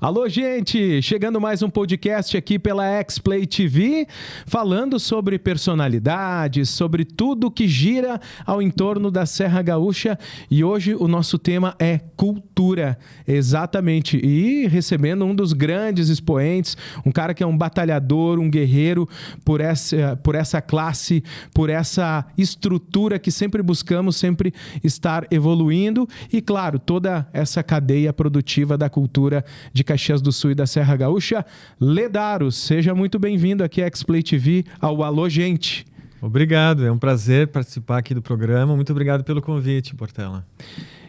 Alô, gente! Chegando mais um podcast aqui pela X-Play TV, falando sobre personalidades, sobre tudo que gira ao entorno da Serra Gaúcha. E hoje o nosso tema é cultura, exatamente. E recebendo um dos grandes expoentes, um cara que é um batalhador, um guerreiro por essa classe, por essa estrutura que sempre buscamos, sempre estar evoluindo. E, claro, toda essa cadeia produtiva da cultura de Caxias do Sul e da Serra Gaúcha, Ledaros. Seja muito bem-vindo aqui à X-Play TV, ao Alô Gente. Obrigado, é um prazer participar aqui do programa. Muito obrigado pelo convite, Portela.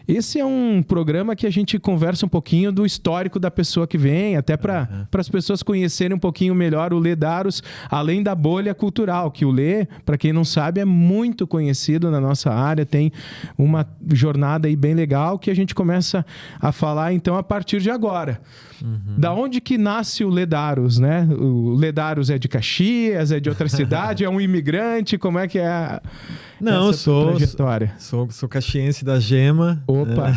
Esse é um programa que a gente conversa um pouquinho do histórico da pessoa que vem, até para as pessoas conhecerem um pouquinho melhor o Ledaros, além da bolha cultural, que o Lê, para quem não sabe, é muito conhecido na nossa área, tem uma jornada aí bem legal que a gente começa a falar então a partir de agora. Da onde que nasce o Ledaros, né? O Ledaros é de Caxias, é de outra cidade, é um imigrante, como é que é Não, essa trajetória? Sou caxiense da Gema. Opa!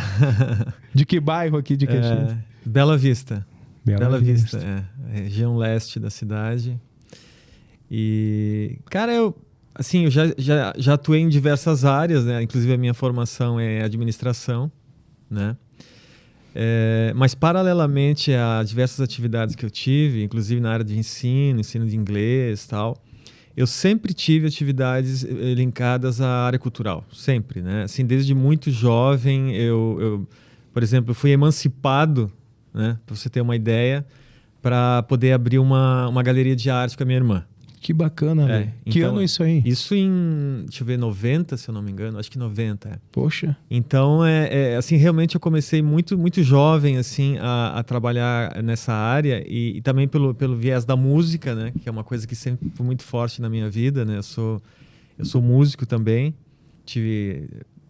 De que bairro aqui de Caxias? Bela Vista. Bela Vista, região leste da cidade. E, cara, eu já atuei em diversas áreas, né? Inclusive a minha formação é administração, né? Mas paralelamente a diversas atividades que eu tive, inclusive na área de ensino de inglês e tal, eu sempre tive atividades linkadas à área cultural, sempre, né? Assim, desde muito jovem, eu por exemplo, fui emancipado, né? Para você ter uma ideia, para poder abrir uma galeria de arte com a minha irmã. Que bacana, né? Que ano isso aí? Isso em, deixa eu ver, 90, se eu não me engano. Acho que 90. Poxa. Então, assim, realmente eu comecei muito, muito jovem, assim, a trabalhar nessa área e também pelo viés da música, né? Que é uma coisa que sempre foi muito forte na minha vida, né? Eu sou músico também.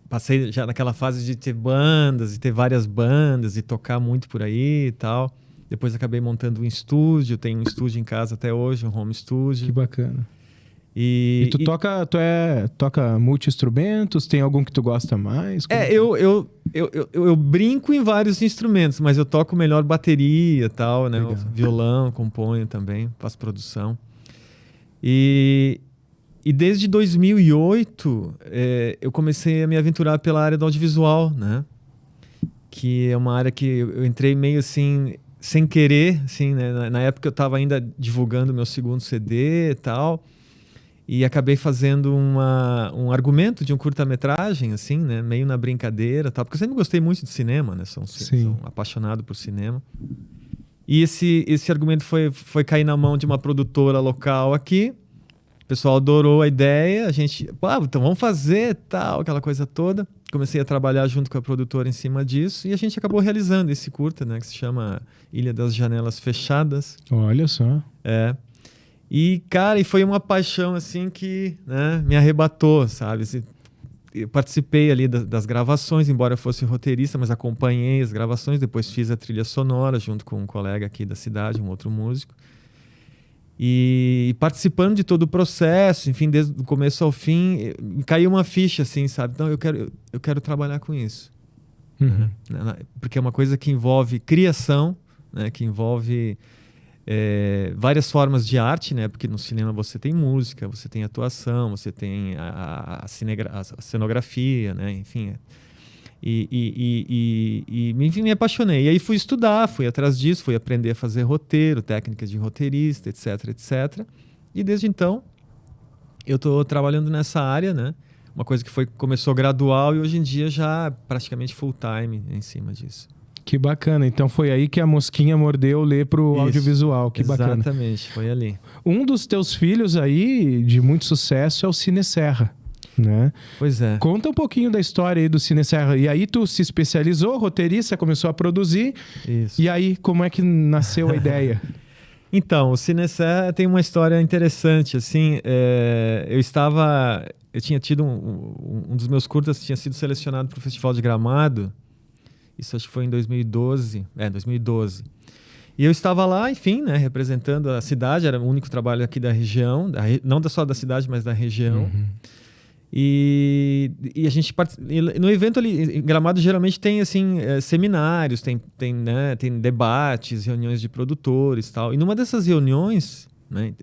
Passei já naquela fase de ter bandas, e ter várias bandas e tocar muito por aí e tal. Depois acabei montando um estúdio, tenho um estúdio em casa até hoje, um home studio. Que bacana. E tu toca multi-instrumentos? Tem algum que tu gosta mais? Eu brinco em vários instrumentos, mas eu toco melhor bateria e tal, né? Violão, componho também, faço produção. E desde 2008, eu comecei a me aventurar pela área do audiovisual, né? Que é uma área que eu entrei meio assim, sem querer, assim, né? Na época eu estava ainda divulgando meu segundo CD e tal, e acabei fazendo um argumento de um curta-metragem, assim, né? Meio na brincadeira, tal, porque eu sempre gostei muito de cinema, né? Sou apaixonado por cinema. E esse argumento foi cair na mão de uma produtora local aqui. O pessoal adorou a ideia, a gente, então vamos fazer, tal, aquela coisa toda. Comecei a trabalhar junto com a produtora em cima disso e a gente acabou realizando esse curta, né, que se chama Ilha das Janelas Fechadas. Olha só. E, cara, foi uma paixão, assim, que, né, me arrebatou, sabe? Eu participei ali das gravações, embora eu fosse roteirista, mas acompanhei as gravações, depois fiz a trilha sonora junto com um colega aqui da cidade, um outro músico. E participando de todo o processo, enfim, desde o começo ao fim, caiu uma ficha, assim, sabe? Então, eu quero trabalhar com isso. Uhum. Porque é uma coisa que envolve criação, né? Que envolve várias formas de arte, né? Porque no cinema você tem música, você tem atuação, você tem a cenografia, né? Enfim... enfim, me apaixonei. E aí fui estudar, fui atrás disso, fui aprender a fazer roteiro, técnicas de roteirista, etc, etc. E desde então, eu estou trabalhando nessa área, né? Uma coisa que começou gradual e hoje em dia já praticamente full time em cima disso. Que bacana. Então foi aí que a mosquinha mordeu o Lê pro audiovisual. Que bacana. Exatamente, foi ali. Um dos teus filhos aí, de muito sucesso, é o Cine Serra. Né? Pois é. Conta um pouquinho da história aí do Cine Serra. E aí tu se especializou, roteirista, começou a produzir. Isso. E aí, como é que nasceu a ideia? Então, o Cine Serra tem uma história interessante, assim, eu tinha tido um dos meus curtas tinha sido selecionado para o Festival de Gramado, isso acho que foi em 2012, 2012. E eu estava lá, enfim, né, representando a cidade, era o único trabalho aqui da região, não só da cidade, mas da região. Uhum. E a gente no evento ali, em Gramado, geralmente tem assim, seminários, tem debates, reuniões de produtores e tal. E numa dessas reuniões, né,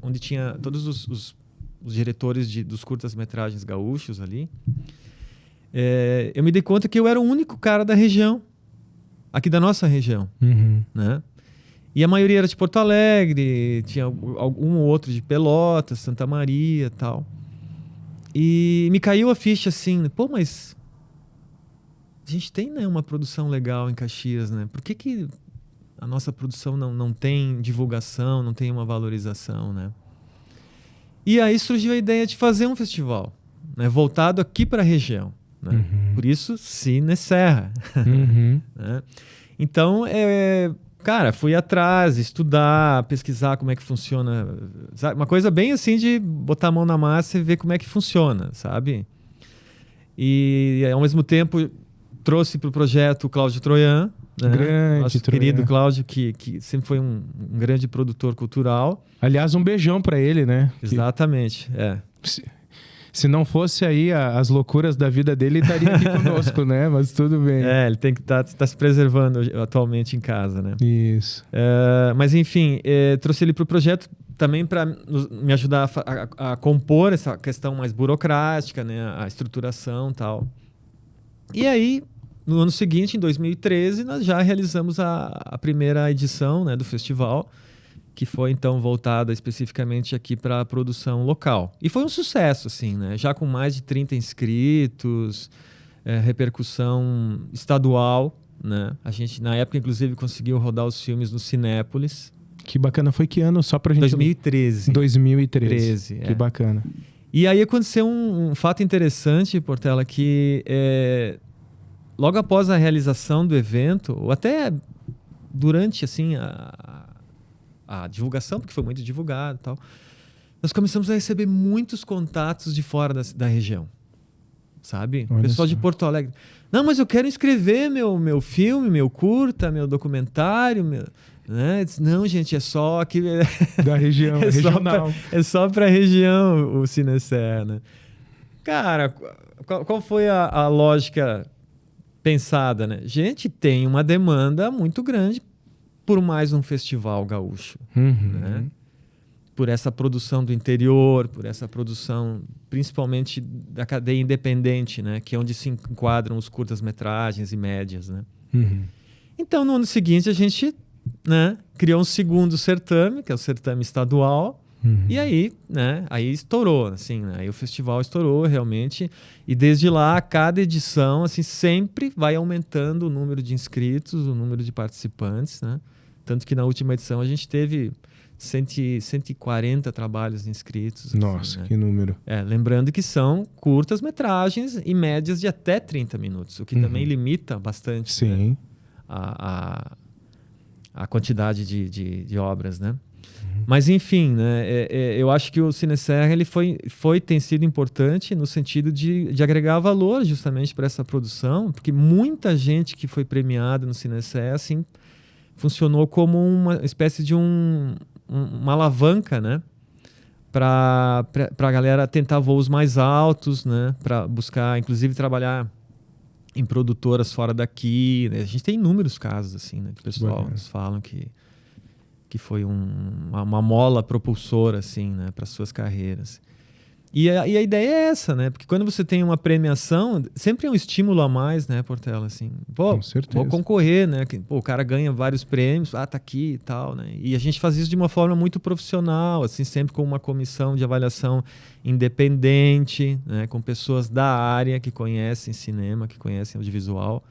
onde tinha todos os diretores dos curtas-metragens gaúchos ali, eu me dei conta que eu era o único cara da região, aqui da nossa região, né? E a maioria era de Porto Alegre, tinha um ou outro de Pelotas, Santa Maria e tal. E me caiu a ficha assim, pô, mas a gente tem, né, uma produção legal em Caxias, né? Por que a nossa produção não tem divulgação, não tem uma valorização, né? E aí surgiu a ideia de fazer um festival, né, voltado aqui para a região, né? Por isso, Cine Serra. Né? Então, cara, fui atrás, estudar, pesquisar como é que funciona. Sabe? Uma coisa bem assim de botar a mão na massa e ver como é que funciona, sabe? E, ao mesmo tempo, trouxe para o projeto o Cláudio Troian, né? Grande nosso Troian. querido Cláudio, que sempre foi um grande produtor cultural. Aliás, um beijão para ele, né? Exatamente, Se não fosse aí as loucuras da vida dele, ele estaria aqui conosco, né? Mas tudo bem. Ele tem que tá se preservando atualmente em casa, né? Isso. Mas enfim, trouxe ele para o projeto também para me ajudar a compor essa questão mais burocrática, né? A estruturação e tal. E aí, no ano seguinte, em 2013, nós já realizamos a primeira edição, né, do festival, que foi então voltada especificamente aqui para a produção local. E foi um sucesso, assim, né? Já com mais de 30 inscritos, repercussão estadual, né? A gente, na época, inclusive, conseguiu rodar os filmes no Cinépolis. Que bacana. Foi que ano? Só pra gente... 2013. 2013. Que bacana. E aí aconteceu um fato interessante, Portela, que logo após a realização do evento, ou até durante, assim, a divulgação, porque foi muito divulgado e tal, nós começamos a receber muitos contatos de fora da região, sabe? Olha Pessoal só. de Porto Alegre. Não, mas eu quero inscrever meu filme, meu curta, meu documentário, né? Não, gente, é só aqui... Da região, regional. É só para a região o Cine Serra, né? Cara, qual foi a lógica pensada, né? Gente, tem uma demanda muito grande por mais um festival gaúcho, né? Por essa produção do interior, por essa produção principalmente da cadeia independente, né? Que é onde se enquadram os curtas-metragens e médias, né? Então, no ano seguinte, a gente, né, criou um segundo certame, que é o certame estadual, e aí, né, aí estourou, assim, né? Aí o festival estourou realmente, e desde lá, cada edição, assim, sempre vai aumentando o número de inscritos, o número de participantes, né? Tanto que na última edição a gente teve 140 trabalhos inscritos. Nossa, assim, né? que número. Lembrando que são curtas-metragens e médias de até 30 minutos, o que também limita bastante, sim, né, a quantidade de obras, né? Mas enfim, né, eu acho que o Cine Serra ele tem sido importante no sentido de agregar valor justamente para essa produção, porque muita gente que foi premiada no Cine Serra, assim, funcionou como uma espécie de uma alavanca, né, para a galera tentar voos mais altos, né, para buscar, inclusive, trabalhar em produtoras fora daqui, né? A gente tem inúmeros casos assim, né, que o pessoal nos falam que foi uma mola propulsora assim, né, para suas carreiras. E a ideia é essa, né? Porque quando você tem uma premiação, sempre é um estímulo a mais, né, Portela? Assim, pô, com certeza. vou concorrer, né? Pô, o cara ganha vários prêmios, tá aqui e tal, né? E a gente faz isso de uma forma muito profissional, assim, sempre com uma comissão de avaliação independente, né? Com pessoas da área que conhecem cinema, que conhecem audiovisual.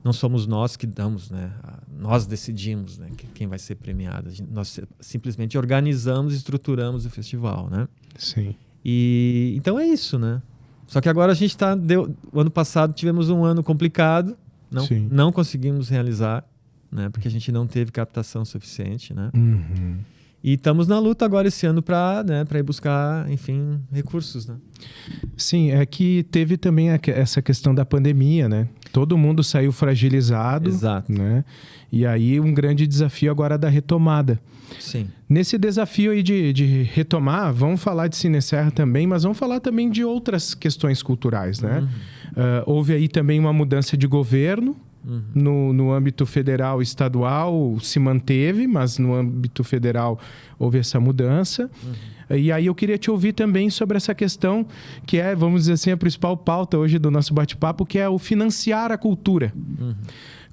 Não somos nós que damos, né? Nós decidimos, né, quem vai ser premiado. Nós simplesmente organizamos e estruturamos o festival, né? Sim. E então é isso, né? Só que agora a gente o ano passado tivemos um ano complicado, não conseguimos realizar, né? Porque a gente não teve captação suficiente, né? E estamos na luta agora esse ano para ir buscar, enfim, recursos, né? Sim, é que teve também essa questão da pandemia, né? Todo mundo saiu fragilizado. Exato. Né? E aí um grande desafio agora da retomada. Sim. Nesse desafio aí de retomar, vamos falar de Cineserra também, mas vamos falar também de outras questões culturais, né? Houve aí também uma mudança de governo. No âmbito federal e estadual se manteve, mas no âmbito federal houve essa mudança. E aí eu queria te ouvir também sobre essa questão que é, vamos dizer assim, a principal pauta hoje do nosso bate-papo, que é o financiar a cultura.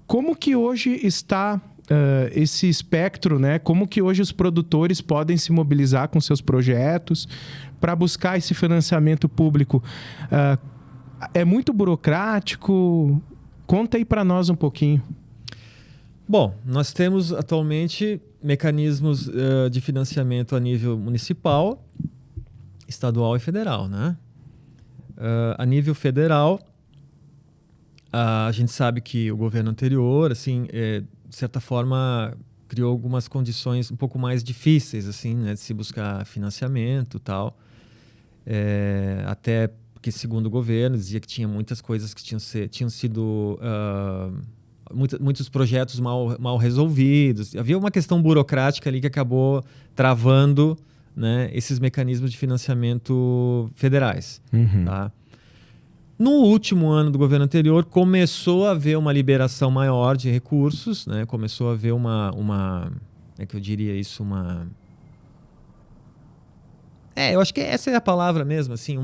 Como que hoje está esse espectro, né? Como que hoje os produtores podem se mobilizar com seus projetos para buscar esse financiamento público? É muito burocrático? Conta aí para nós um pouquinho. Bom, nós temos atualmente mecanismos de financiamento a nível municipal, estadual e federal, né? A nível federal, a gente sabe que o governo anterior, assim, de certa forma, criou algumas condições um pouco mais difíceis, assim, né, de se buscar financiamento e tal. Até porque, segundo o governo, dizia que tinha muitas coisas que tinham sido... muitos projetos mal resolvidos. Havia uma questão burocrática ali que acabou travando, né, esses mecanismos de financiamento federais. Tá? No último ano do governo anterior, começou a haver uma liberação maior de recursos, né? Começou a haver que eu diria isso, eu acho que essa é a palavra mesmo, assim,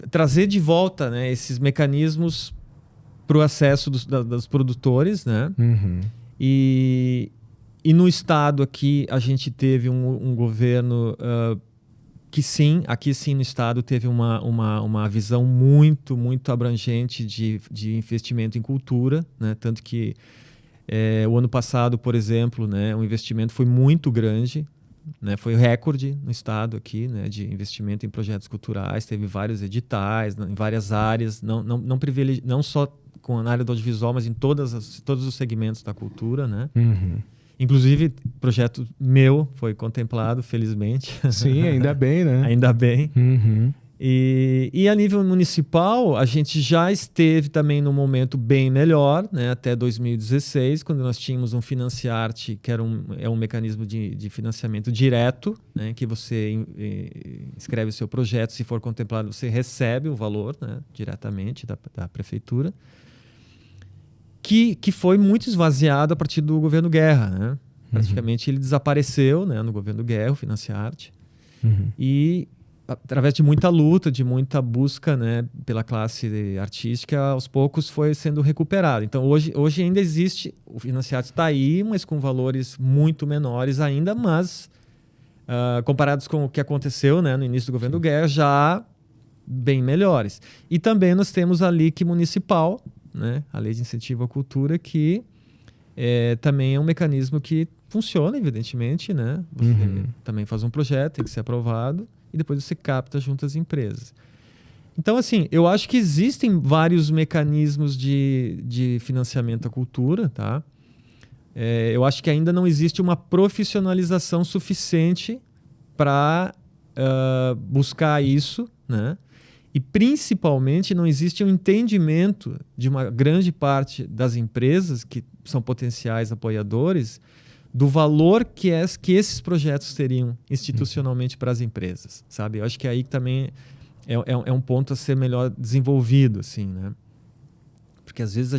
trazer de volta, né, esses mecanismos para o acesso dos produtores, né? E no estado aqui a gente teve um governo que sim, aqui sim no estado teve uma visão muito, muito abrangente de investimento em cultura, né? Tanto que o ano passado, por exemplo, né, o investimento foi muito grande, né? Foi recorde no estado aqui, né, de investimento em projetos culturais, teve vários editais em várias áreas, não só na área do audiovisual, mas em todos os segmentos da cultura, né? Inclusive, projeto meu foi contemplado, felizmente. Sim, ainda bem, né? Ainda bem. E a nível municipal, a gente já esteve também num momento bem melhor, né? Até 2016, quando nós tínhamos um Financiarte, que era um mecanismo de financiamento direto, né? Que você escreve o seu projeto, se for contemplado, você recebe o valor, né, diretamente da prefeitura. Que foi muito esvaziado a partir do governo Guerra, né? Praticamente ele desapareceu, né, no governo Guerra, o Financiarte. E através de muita luta, de muita busca, né, pela classe artística, aos poucos foi sendo recuperado. Então hoje ainda existe, o Financiarte está aí, mas com valores muito menores ainda, mas comparados com o que aconteceu, né, no início do governo Guerra, já bem melhores. E também nós temos a LIC municipal, né, a Lei de Incentivo à Cultura, que também é um mecanismo que funciona, evidentemente, né? Você também faz um projeto, tem que ser aprovado, e depois você capta junto às empresas. Então, assim, eu acho que existem vários mecanismos de financiamento à cultura, tá? Eu acho que ainda não existe uma profissionalização suficiente para buscar isso, né? E, principalmente, não existe um entendimento de uma grande parte das empresas que são potenciais apoiadores do valor que esses projetos teriam institucionalmente para as empresas, sabe? Eu acho que aí também é um ponto a ser melhor desenvolvido, assim, né? Porque, às vezes,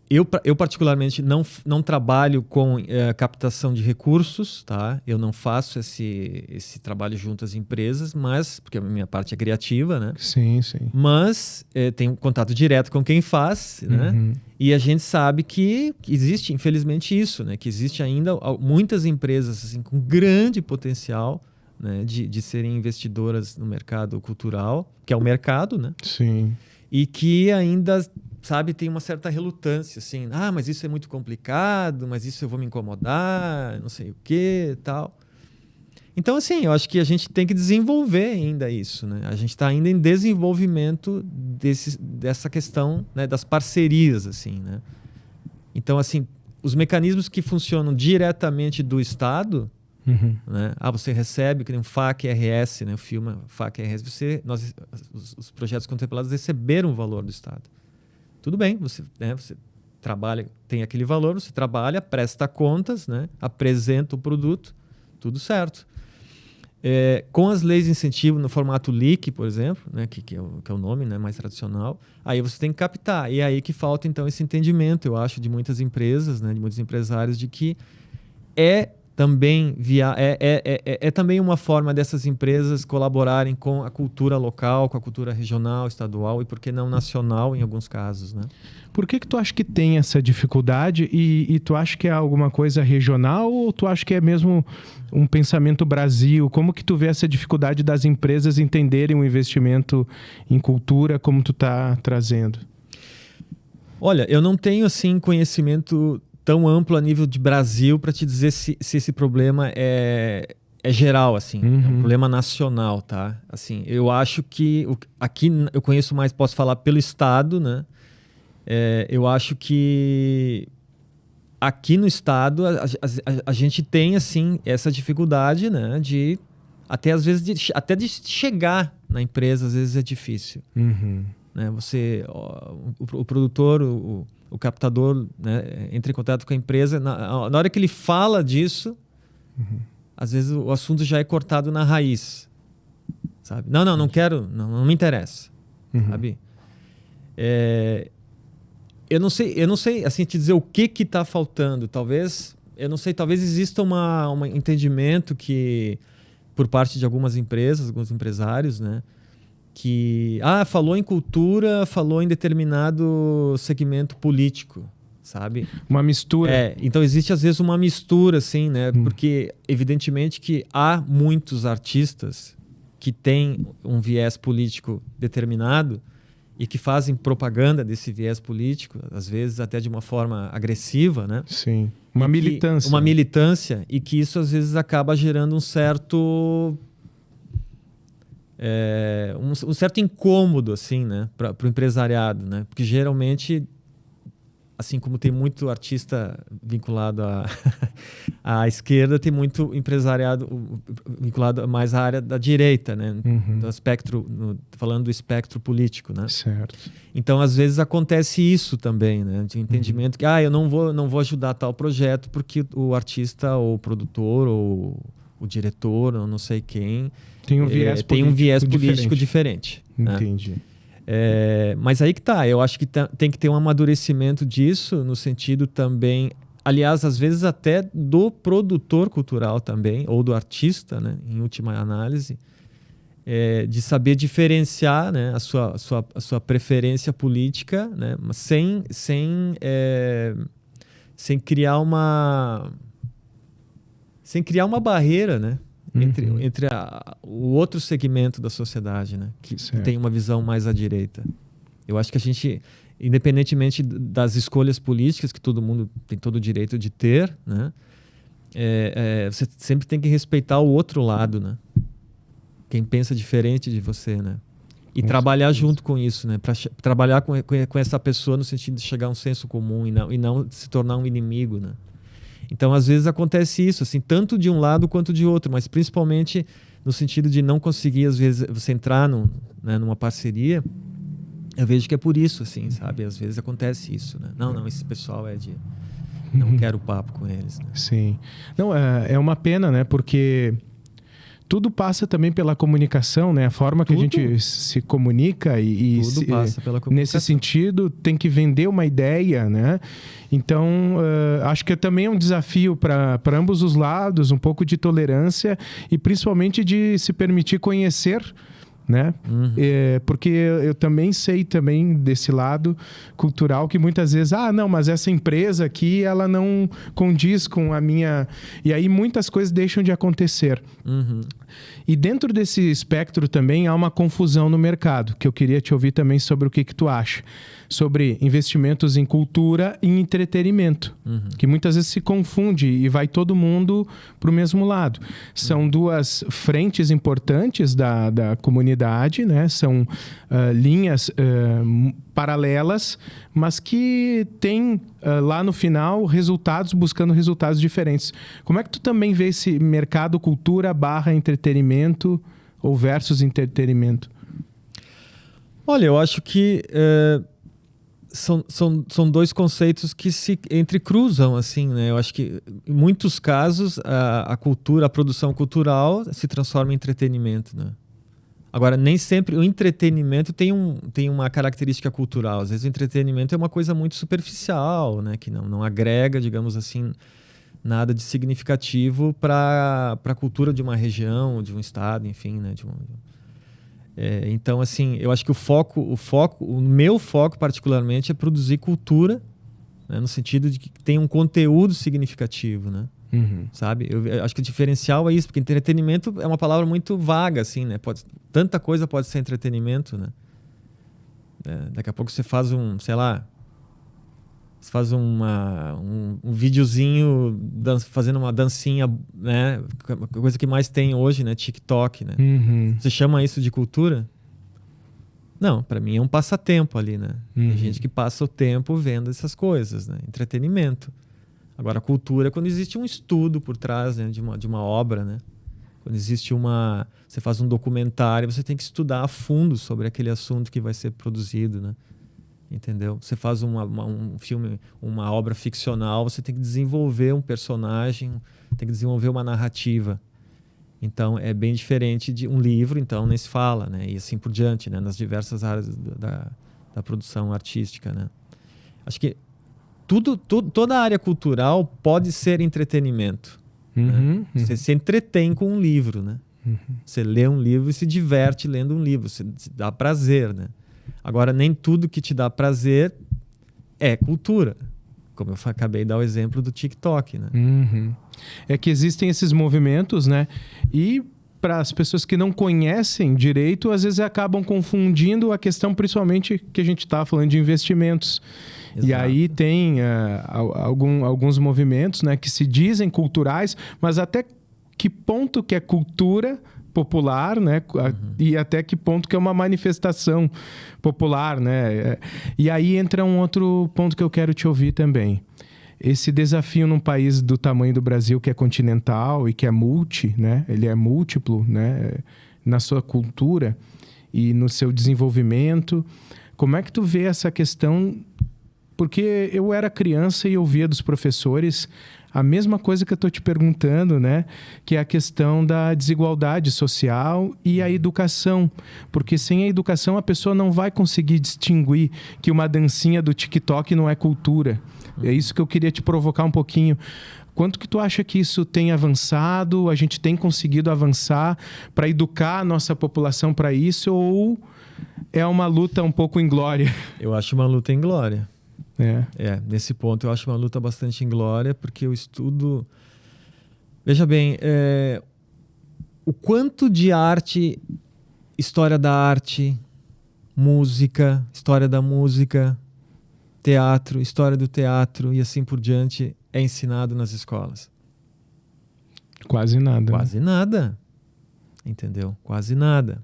eu particularmente não trabalho com captação de recursos, tá? Eu não faço esse trabalho junto às empresas, mas porque a minha parte é criativa, né? Sim. Mas tenho contato direto com quem faz, né? E a gente sabe que existe, infelizmente, isso, né? Que existe ainda muitas empresas assim, com grande potencial, né, de serem investidoras no mercado cultural, que é o mercado, né? Sim. E que ainda, sabe, tem uma certa relutância, assim, mas isso é muito complicado, mas isso eu vou me incomodar, não sei o quê, tal. Então, assim, eu acho que a gente tem que desenvolver ainda isso, né? A gente está ainda em desenvolvimento dessa questão, né, das parcerias, assim, né? Então, assim, os mecanismos que funcionam diretamente do Estado, né? Você recebe, que nem um FAQ-RS, né? O filme FAQ-RS, os projetos contemplados receberam o valor do Estado. Tudo bem, você trabalha, tem aquele valor, você trabalha, presta contas, né? Apresenta o produto, tudo certo. Com as leis de incentivo no formato LIC, por exemplo, né? que é o nome, né? Mais tradicional, aí você tem que captar. E é aí que falta, então, esse entendimento, eu acho, de muitas empresas, né? De muitos empresários, de que também também uma forma dessas empresas colaborarem com a cultura local, com a cultura regional, estadual e, por que não, nacional em alguns casos, né? Por que tu acha que tem essa dificuldade e tu acha que é alguma coisa regional ou tu acha que é mesmo um pensamento Brasil? Como que tu vê essa dificuldade das empresas entenderem o investimento em cultura como tu está trazendo? Olha, eu não tenho assim conhecimento tão amplo a nível de Brasil para te dizer se esse problema é geral, assim, é um problema nacional, tá? Assim, eu acho que aqui eu conheço mais, posso falar pelo estado, né? Eu acho que aqui no estado a gente tem assim essa dificuldade, né? De até às vezes até de chegar na empresa, às vezes é difícil, né? O produtor, o captador, né, entra em contato com a empresa, na hora que ele fala disso, às vezes o assunto já é cortado na raiz, sabe? Não quero, não me interessa, sabe? Eu não sei assim te dizer o que está faltando. Talvez exista um entendimento que por parte de algumas empresas, alguns empresários, né? Que falou em cultura, falou em determinado segmento político, sabe? Uma mistura. Então existe às vezes uma mistura, assim, né? Porque evidentemente que há muitos artistas que têm um viés político determinado e que fazem propaganda desse viés político, às vezes até de uma forma agressiva, né? Sim. Uma militância. Uma militância, e que isso às vezes acaba gerando um certo incômodo, assim, né, para o empresariado, né? Porque geralmente, assim como tem muito artista vinculado à esquerda, tem muito empresariado vinculado mais à área da direita, né? Do espectro, falando do espectro político, né? Certo. Então, às vezes acontece isso também, né? De entendimento que eu não vou ajudar tal projeto porque o artista ou o produtor ou o diretor ou não sei quem tem um viés político diferente. Entendi. Né? Mas aí que tá, eu acho que tem que ter um amadurecimento disso, no sentido também, aliás, às vezes até do produtor cultural também, ou do artista, né, em última análise, de saber diferenciar, né, a sua preferência política, né, mas sem criar uma barreira, né, entre o outro segmento da sociedade, né, que tem uma visão mais à direita. Eu acho que a gente, independentemente das escolhas políticas que todo mundo tem todo o direito de ter, né, você sempre tem que respeitar o outro lado, né, quem pensa diferente de você, né, e trabalhar junto com isso, né, para trabalhar com essa pessoa no sentido de chegar a um senso comum e não se tornar um inimigo, né. Então, às vezes acontece isso, assim, tanto de um lado quanto de outro, mas principalmente no sentido de não conseguir, às vezes, você entrar numa parceria. Eu vejo que é por isso, assim, sabe? Às vezes acontece isso, né? Não, esse pessoal não quero papo com eles, né? Sim. Não, é uma pena, né? Porque tudo passa também pela comunicação, né? A forma que a gente se comunica e tudo passa pela comunicação. Nesse sentido, tem que vender uma ideia, né? Então, acho que também é um desafio para ambos os lados, um pouco de tolerância e principalmente de se permitir conhecer, né? Porque eu também sei também desse lado cultural que muitas vezes, não, mas essa empresa aqui, ela não condiz com a minha... E aí muitas coisas deixam de acontecer. E dentro desse espectro também há uma confusão no mercado, que eu queria te ouvir também sobre o que tu acha. sobre investimentos em cultura e entretenimento, que muitas vezes se confunde e vai todo mundo para o mesmo lado. São duas frentes importantes da comunidade, né? São linhas paralelas, mas que têm lá no final buscando resultados diferentes. Como é que tu também vê esse mercado cultura / entretenimento ou versus entretenimento? Olha, eu acho que são dois conceitos que se entrecruzam, assim, né? Eu acho que em muitos casos a produção cultural se transforma em entretenimento, né? Agora, nem sempre o entretenimento tem uma característica cultural. Às vezes o entretenimento é uma coisa muito superficial, né? Que não agrega, digamos assim, nada de significativo para a cultura de uma região, de um estado, enfim, né? Então, assim, eu acho que o meu foco particularmente é produzir cultura, né? No sentido de que tem um conteúdo significativo, né? Sabe? Eu acho que o diferencial é isso, porque entretenimento é uma palavra muito vaga, assim, né? Tanta coisa pode ser entretenimento, né? Daqui a pouco você faz um videozinho fazendo uma dancinha, né? A coisa que mais tem hoje, né? TikTok, né? Você chama isso de cultura? Não, para mim é um passatempo ali, né? Tem gente que passa o tempo vendo essas coisas, né? Entretenimento. Agora, a cultura é quando existe um estudo por trás, né, de uma obra, né? Quando existe você faz um documentário, você tem que estudar a fundo sobre aquele assunto que vai ser produzido, né? Entendeu? Você faz um filme, uma obra ficcional, você tem que desenvolver um personagem, tem que desenvolver uma narrativa. Então, é bem diferente de um livro, então nem se fala, né? E assim por diante, né? Nas diversas áreas da produção artística, né? Acho que toda a área cultural pode ser entretenimento. Né? Você se entretém com um livro, né? Você lê um livro e se diverte lendo um livro, você dá prazer, né? Agora, nem tudo que te dá prazer é cultura. Como eu acabei de dar o exemplo do TikTok, né? É que existem esses movimentos, né? E para as pessoas que não conhecem direito, às vezes acabam confundindo a questão, principalmente que a gente está falando de investimentos. Exato. E aí tem alguns movimentos, né, que se dizem culturais, mas até que ponto que é cultura popular, né? E até que ponto que é uma manifestação popular, né? E aí entra um outro ponto que eu quero te ouvir também. Esse desafio num país do tamanho do Brasil, que é continental e que é né? Ele é múltiplo, né? Na sua cultura e no seu desenvolvimento. Como é que tu vê essa questão? Porque eu era criança e ouvia dos professores a mesma coisa que eu estou te perguntando, né? Que é a questão da desigualdade social e a educação. Porque sem a educação a pessoa não vai conseguir distinguir que uma dancinha do TikTok não é cultura. É isso que eu queria te provocar um pouquinho. Quanto que tu acha que isso tem avançado? A gente tem conseguido avançar para educar a nossa população para isso? Ou é uma luta um pouco inglória? Eu acho uma luta inglória. Nesse ponto eu acho uma luta bastante inglória, porque eu estudo... Veja bem, o quanto de arte, história da arte, música, história da música, teatro, história do teatro e assim por diante é ensinado nas escolas? Quase nada. Quase nada. Entendeu? Quase nada.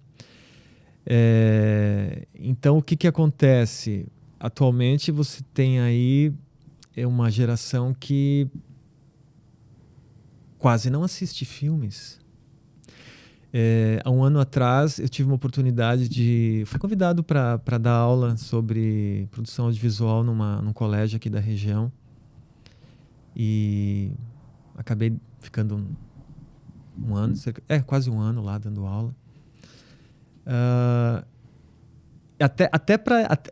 Então, o que acontece? Atualmente você tem aí uma geração que quase não assiste filmes. Há um ano atrás eu tive uma oportunidade fui convidado para dar aula sobre produção audiovisual num colégio aqui da região e acabei ficando um ano, quase um ano lá dando aula.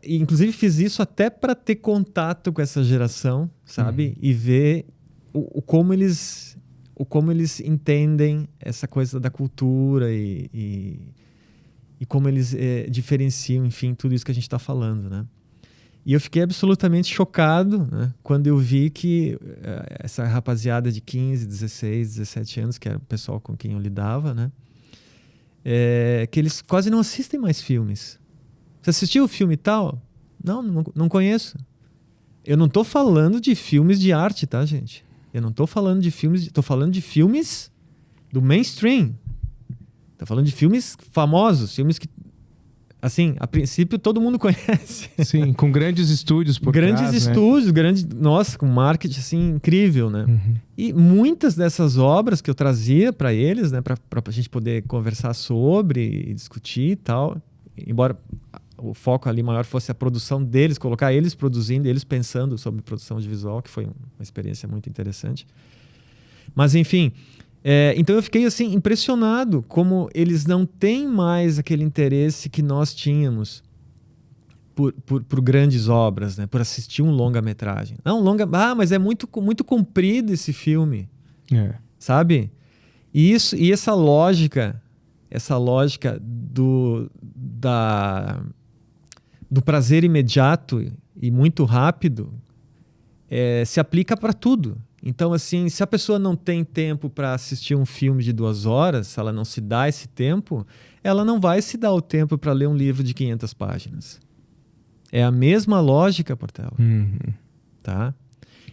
Inclusive fiz isso até para ter contato com essa geração, sabe? E ver como eles entendem essa coisa da cultura e como eles diferenciam, enfim, tudo isso que a gente está falando, né? E eu fiquei absolutamente chocado, né, quando eu vi que essa rapaziada de 15, 16, 17 anos, que era o pessoal com quem eu lidava, né, que eles quase não assistem mais filmes. Você assistiu o filme tal? Não conheço. Eu não tô falando de filmes de arte, tá, gente? Eu não tô falando de filmes... Tô falando de filmes do mainstream. Tô falando de filmes famosos, filmes que, assim, a princípio todo mundo conhece. Sim, com grandes estúdios por grandes trás, estúdios, nossa, com marketing assim incrível, né? E muitas dessas obras que eu trazia para eles, né, para a gente poder conversar sobre e discutir e tal, embora o foco ali maior fosse a produção deles, colocar eles produzindo, eles pensando sobre produção audiovisual, que foi uma experiência muito interessante. Mas enfim, então eu fiquei assim impressionado como eles não têm mais aquele interesse que nós tínhamos por grandes obras, né? Por assistir um longa-metragem. Mas é muito comprido esse filme, sabe? E essa lógica do prazer imediato e muito rápido se aplica para tudo. Então, assim, se a pessoa não tem tempo para assistir um filme de 2 horas, se ela não se dá esse tempo, ela não vai se dar o tempo para ler um livro de 500 páginas. É a mesma lógica, Portela. Tá?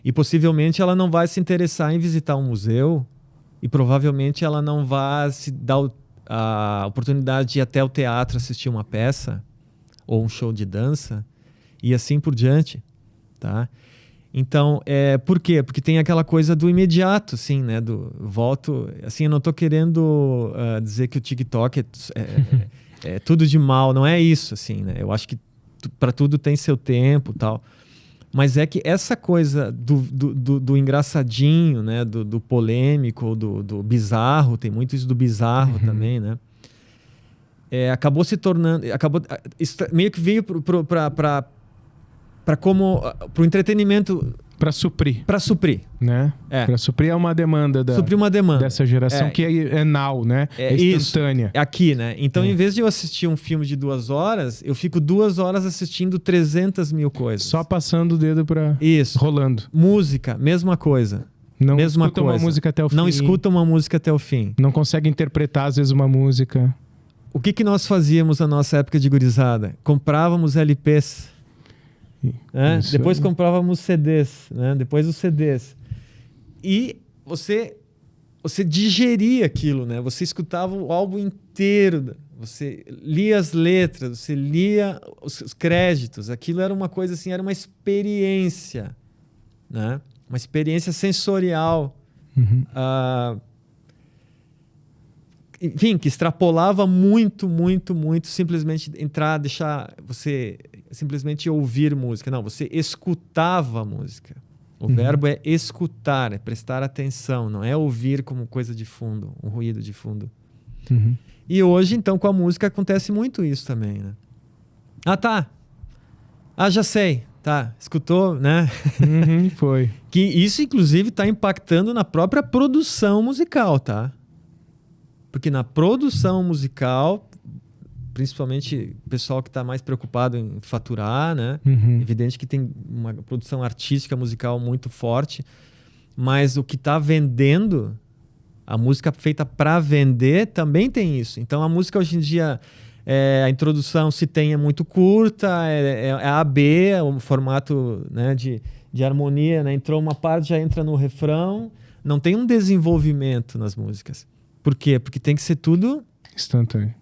E possivelmente ela não vai se interessar em visitar um museu e provavelmente ela não vai se dar a oportunidade de ir até o teatro assistir uma peça ou um show de dança e assim por diante, tá? Então, por quê? Porque tem aquela coisa do imediato, assim, né? Assim, eu não estou querendo dizer que o TikTok é tudo de mal, não é isso, assim, né? Eu acho que para tudo tem seu tempo e tal. Mas é que essa coisa do engraçadinho, né? Do polêmico, do bizarro, tem muito isso do bizarro também, né? Acabou se tornando... meio que veio para o entretenimento... Para suprir. Para suprir. Né? Para suprir uma demanda suprir uma demanda dessa geração que é now, né? É instantânea. Isso, aqui, né? Então, em vez de eu assistir um filme de 2 horas, eu fico 2 horas assistindo 300 mil coisas. Só passando o dedo para... Isso. Rolando. Música, mesma coisa. Não escuta uma música até o fim. Não escuta uma música até o fim. Não consegue interpretar, às vezes, uma música. O que nós fazíamos na nossa época de gurizada? Comprávamos LPs. Depois comprávamos CDs, né? Depois os CDs. E você digeria aquilo, né? Você escutava o álbum inteiro, você lia as letras, você lia os créditos. Aquilo era uma coisa assim, era uma experiência, né? Uma experiência sensorial. Enfim, que extrapolava muito, muito, muito simplesmente deixar você simplesmente ouvir música. Não, você escutava a música. O verbo é escutar, é prestar atenção, não é ouvir como coisa de fundo, um ruído de fundo. E hoje, então, com a música acontece muito isso também, né? Tá. Já sei. Tá, escutou, né? Foi. Que isso, inclusive, está impactando na própria produção musical, tá? Porque na produção musical, principalmente o pessoal que está mais preocupado em faturar, né? Evidente que tem uma produção artística musical muito forte, mas o que está vendendo, a música feita para vender, também tem isso. Então a música hoje em dia, a introdução se tem é muito curta, é AB, é um formato, né, de harmonia, né? Entrou uma parte, já entra no refrão, não tem um desenvolvimento nas músicas. Por quê? Porque tem que ser tudo instantâneo.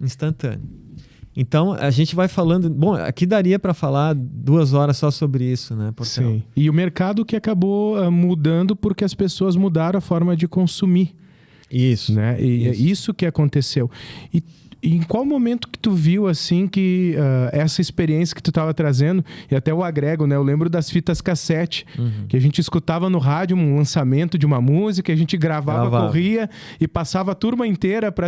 Então, a gente vai falando... Bom, aqui daria para falar 2 horas só sobre isso, né? Sim. E o mercado que acabou mudando porque as pessoas mudaram a forma de consumir. Isso. Né? E é isso que aconteceu. E em qual momento que tu viu, assim, que essa experiência que tu estava trazendo, e até eu agrego, né? Eu lembro das fitas cassete, que a gente escutava no rádio um lançamento de uma música, a gente gravava, corria e passava a turma inteira para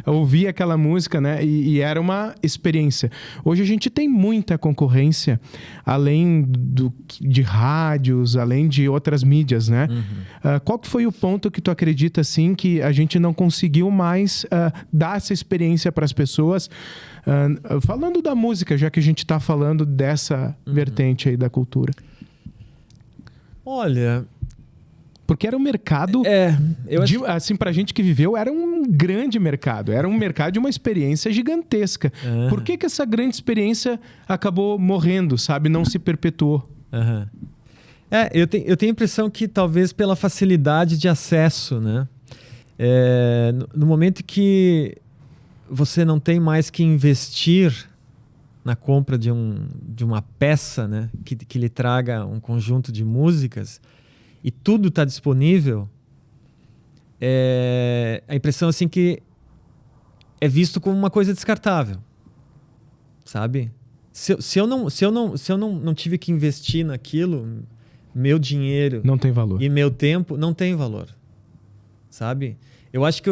ouvir aquela música, né? E era uma experiência. Hoje a gente tem muita concorrência, além de rádios, além de outras mídias, né? Qual que foi o ponto que tu acredita, assim, que a gente não conseguiu mais dar essa experiência para as pessoas, falando da música, já que a gente está falando dessa vertente aí da cultura? Olha, Porque era um mercado, assim, pra gente que viveu, era um grande mercado. Era um mercado de uma experiência gigantesca. Por que essa grande experiência acabou morrendo, sabe? Não se perpetuou? Eu tenho a impressão que talvez pela facilidade de acesso, né? No momento que você não tem mais que investir na compra de uma peça, né? Que lhe traga um conjunto de músicas e tudo está disponível, a impressão assim que é visto como uma coisa descartável, sabe? Se eu não tive que investir naquilo, meu dinheiro não tem valor. E meu tempo não tem valor, sabe? Eu acho que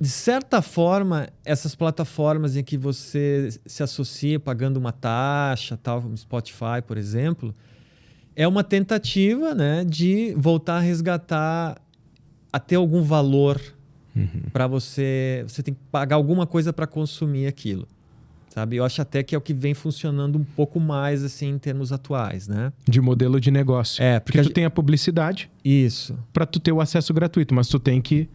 de certa forma essas plataformas em que você se associa pagando uma taxa, tal como Spotify, por exemplo, é uma tentativa, né, de voltar a resgatar, a ter algum valor para você. Você tem que pagar alguma coisa para consumir aquilo, sabe? Eu acho até que é o que vem funcionando um pouco mais assim em termos atuais, né? De modelo de negócio. Porque tu tem a publicidade. Isso. Para tu ter o acesso gratuito, mas tu tem que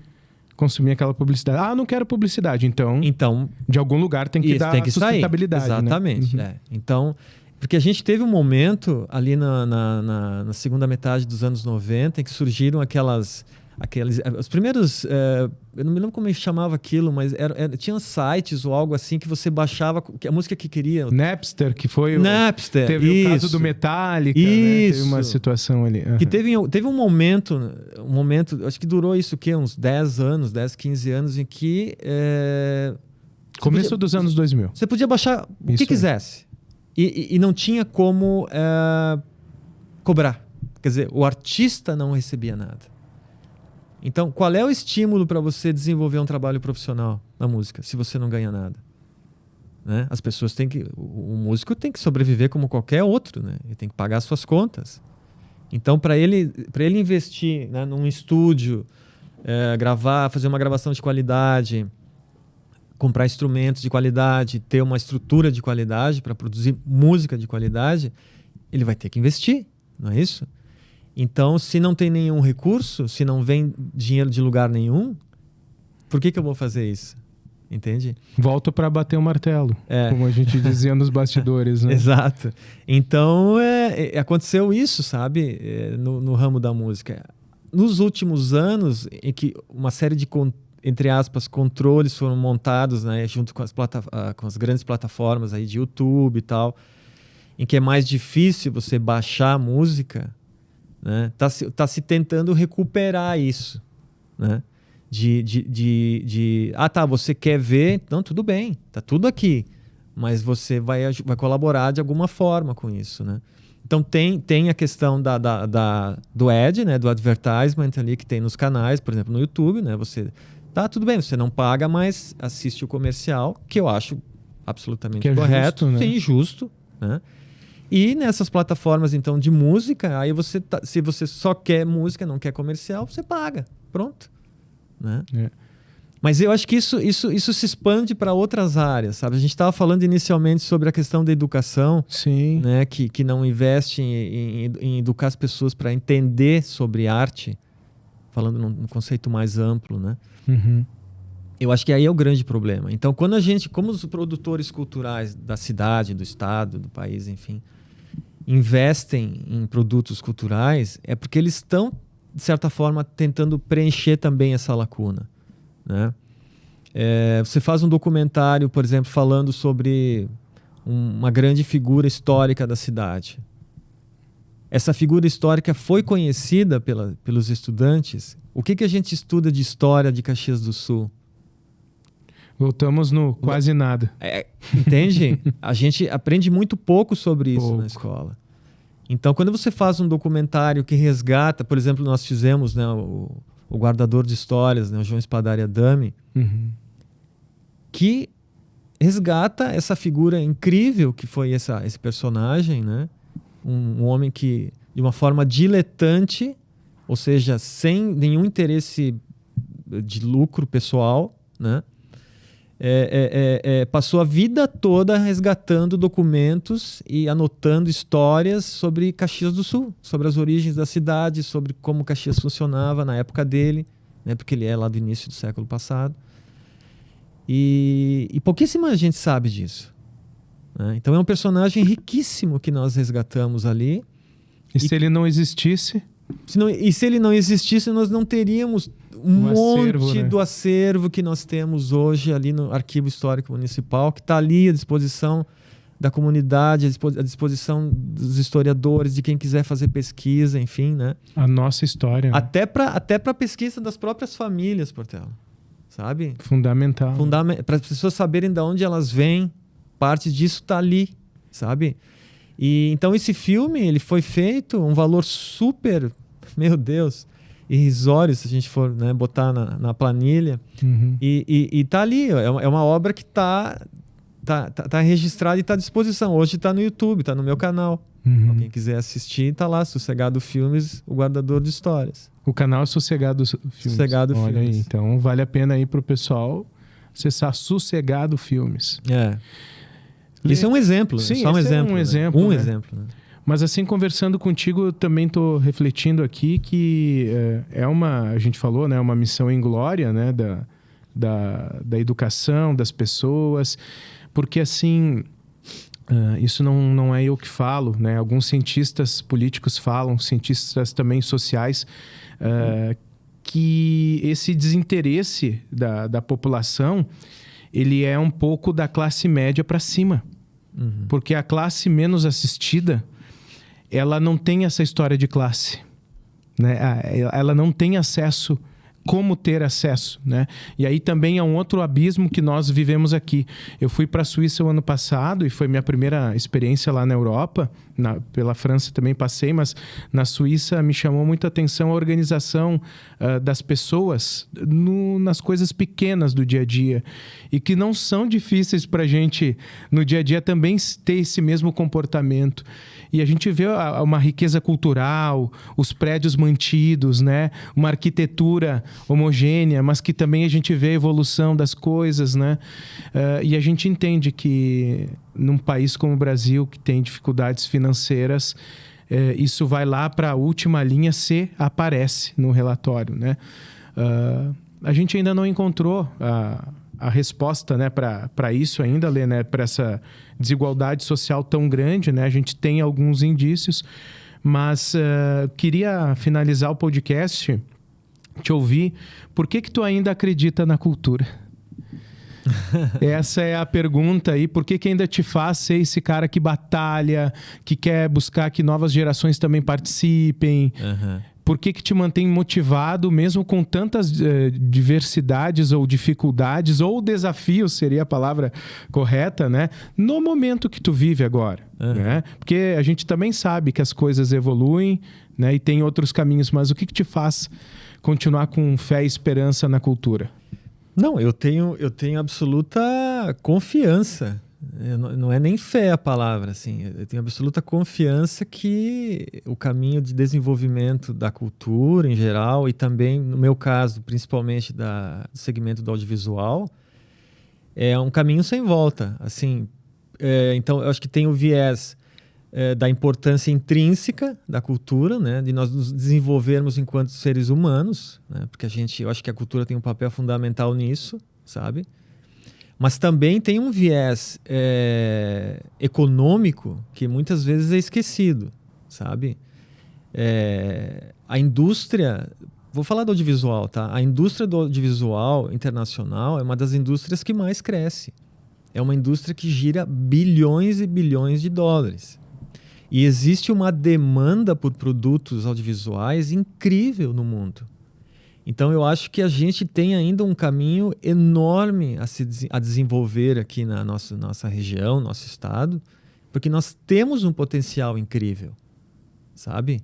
consumir aquela publicidade. Não quero publicidade, então de algum lugar tem que dar sustentabilidade. Exatamente. Né? Então, porque a gente teve um momento ali na segunda metade dos anos 90 em que surgiram aqueles os primeiros, eu não me lembro como ele chamava aquilo, mas tinha sites ou algo assim que você baixava a música que queria. Napster, que foi teve o caso do Metallica, né? Teve uma situação ali. Que teve um momento, acho que durou isso uns 10 anos, 10, 15 anos, em que começo dos anos 2000. Você podia baixar o que quisesse. E não tinha como cobrar. Quer dizer, o artista não recebia nada. Então, qual é o estímulo para você desenvolver um trabalho profissional na música, se você não ganha nada? Né? As pessoas têm que... O músico tem que sobreviver como qualquer outro, né? Ele tem que pagar as suas contas. Então, para ele investir, né, num estúdio, gravar, fazer uma gravação de qualidade, comprar instrumentos de qualidade, ter uma estrutura de qualidade para produzir música de qualidade, ele vai ter que investir, não é isso? Então, se não tem nenhum recurso, se não vem dinheiro de lugar nenhum, por que eu vou fazer isso? Entende? Volto para bater o martelo, como a gente dizia nos bastidores, né? Exato. Então, aconteceu isso, sabe? No ramo da música. Nos últimos anos, em que uma série de, entre aspas, controles foram montados, né, junto com as grandes plataformas aí de YouTube e tal, em que é mais difícil você baixar a música, né? Tá se tentando recuperar isso, né? Você quer ver, então tudo bem, tá tudo aqui, mas você vai colaborar de alguma forma com isso, né? Então tem a questão do ad, né? Do advertisement ali que tem nos canais, por exemplo, no YouTube, né? Tudo bem, você não paga, mas assiste o comercial, que eu acho absolutamente correto, justo, né? Sim, justo, né? E nessas plataformas, então, de música, aí se você só quer música, não quer comercial, você paga. Pronto. Né? Mas eu acho que isso se expande para outras áreas, sabe? A gente estava falando inicialmente sobre a questão da educação, Sim. Né? Que não investe em educar as pessoas para entender sobre arte, falando num conceito mais amplo, né? Uhum. Eu acho que aí é o grande problema. Então, como os produtores culturais da cidade, do estado, do país, enfim, investem em produtos culturais, é porque eles estão, de certa forma, tentando preencher também essa lacuna, né? Você faz um documentário, por exemplo, falando sobre uma grande figura histórica da cidade. Essa figura histórica foi conhecida pelos estudantes. O que a gente estuda de história de Caxias do Sul? Voltamos no quase nada. Entende? A gente aprende muito pouco sobre isso na escola. Então, quando você faz um documentário que resgata, por exemplo, nós fizemos, né, o guardador de histórias, né, o João Espadari Adami, que resgata essa figura incrível que foi esse personagem, né? Um homem que, de uma forma diletante, ou seja, sem nenhum interesse de lucro pessoal, né? passou a vida toda resgatando documentos e anotando histórias sobre Caxias do Sul, sobre as origens da cidade, sobre como Caxias funcionava na época dele, né, porque ele é lá do início do século passado. E pouquíssima gente sabe disso, né? Então é um personagem riquíssimo que nós resgatamos ali. E se ele não existisse? Se ele não existisse, nós não teríamos monte do acervo que nós temos hoje ali no Arquivo Histórico Municipal, que está ali à disposição da comunidade, à disposição dos historiadores, de quem quiser fazer pesquisa, enfim, né? A nossa história. Né? Até para pesquisa das próprias famílias, Portela, sabe? Fundamental. Para as pessoas saberem de onde elas vêm, parte disso está ali, sabe? E então esse filme, ele foi feito um valor super, meu Deus, irrisório, se a gente for, né, botar na planilha. Uhum. E tá ali, é uma obra que tá registrada e tá à disposição. Hoje tá no YouTube, tá no meu canal. Uhum. Quem quiser assistir, tá lá, Sossegado Filmes, o guardador de histórias. O canal é Sossegado Filmes. Sossegado Olha Filmes. Aí, então vale a pena aí pro pessoal acessar Sossegado Filmes. Isso é um exemplo. Sim, só um exemplo. Um exemplo. Né? Mas assim, conversando contigo, eu também estou refletindo aqui que a gente falou, né, uma missão em glória, né, da educação das pessoas, porque assim, isso não é eu que falo, né, alguns cientistas políticos falam, cientistas também sociais, que esse desinteresse da população, ele é um pouco da classe média para cima. Uhum. Porque a classe menos assistida, ela não tem essa história de classe, né? Ela não tem acesso, como ter acesso, né? E aí também é um outro abismo que nós vivemos aqui. Eu fui para a Suíça o ano passado e foi minha primeira experiência lá na Europa. Pela França também passei, mas na Suíça me chamou muita atenção a organização das pessoas nas coisas pequenas do dia a dia e que não são difíceis para a gente no dia a dia também ter esse mesmo comportamento. E a gente vê uma riqueza cultural, os prédios mantidos, né? Uma arquitetura homogênea, mas que também a gente vê a evolução das coisas, né? E a gente entende que num país como o Brasil, que tem dificuldades financeiras, isso vai lá para a última linha se aparece no relatório, né? A gente ainda não encontrou a resposta, né, para isso ainda, Lê, né, para essa desigualdade social tão grande, né? A gente tem alguns indícios, mas queria finalizar o podcast, te ouvir. Por que tu ainda acredita na cultura? Essa é a pergunta aí. Por que ainda te faz ser esse cara que batalha, que quer buscar que novas gerações também participem? Uhum. Por que te mantém motivado, mesmo com tantas diversidades ou dificuldades, ou desafios, seria a palavra correta, né? No momento que tu vive agora, né? Porque a gente também sabe que as coisas evoluem, né? E tem outros caminhos, mas o que te faz continuar com fé e esperança na cultura? Não, eu tenho absoluta confiança. Não é nem fé a palavra, assim. Eu tenho absoluta confiança que o caminho de desenvolvimento da cultura em geral e também, no meu caso, principalmente do segmento do audiovisual, é um caminho sem volta. Assim, então, eu acho que tem o viés da importância intrínseca da cultura, né? De nós nos desenvolvermos enquanto seres humanos, né? Porque eu acho que a cultura tem um papel fundamental nisso, sabe? Mas também tem um viés econômico que muitas vezes é esquecido, sabe? A indústria... Vou falar do audiovisual, tá? A indústria do audiovisual internacional é uma das indústrias que mais cresce. É uma indústria que gira bilhões e bilhões de dólares. E existe uma demanda por produtos audiovisuais incrível no mundo. Então, eu acho que a gente tem ainda um caminho enorme a desenvolver aqui na nossa região, nosso estado, porque nós temos um potencial incrível, sabe?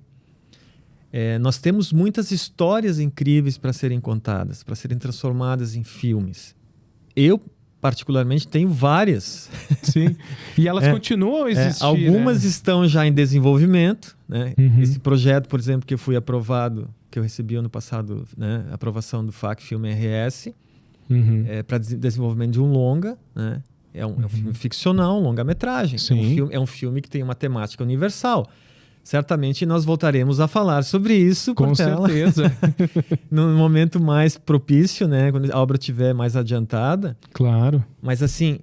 Nós temos muitas histórias incríveis para serem contadas, para serem transformadas em filmes. Eu, particularmente, tenho várias. Sim. E elas continuam a existir. Algumas né? estão já em desenvolvimento, né? Uhum. Esse projeto, por exemplo, que eu fui aprovado, que eu recebi ano passado, né? Aprovação do FAC Filme RS, para desenvolvimento de um longa, né? É um filme ficcional, um longa-metragem. É um filme que tem uma temática universal. Certamente nós voltaremos a falar sobre isso. Com certeza. Num momento mais propício, né? Quando a obra estiver mais adiantada. Claro. Mas assim,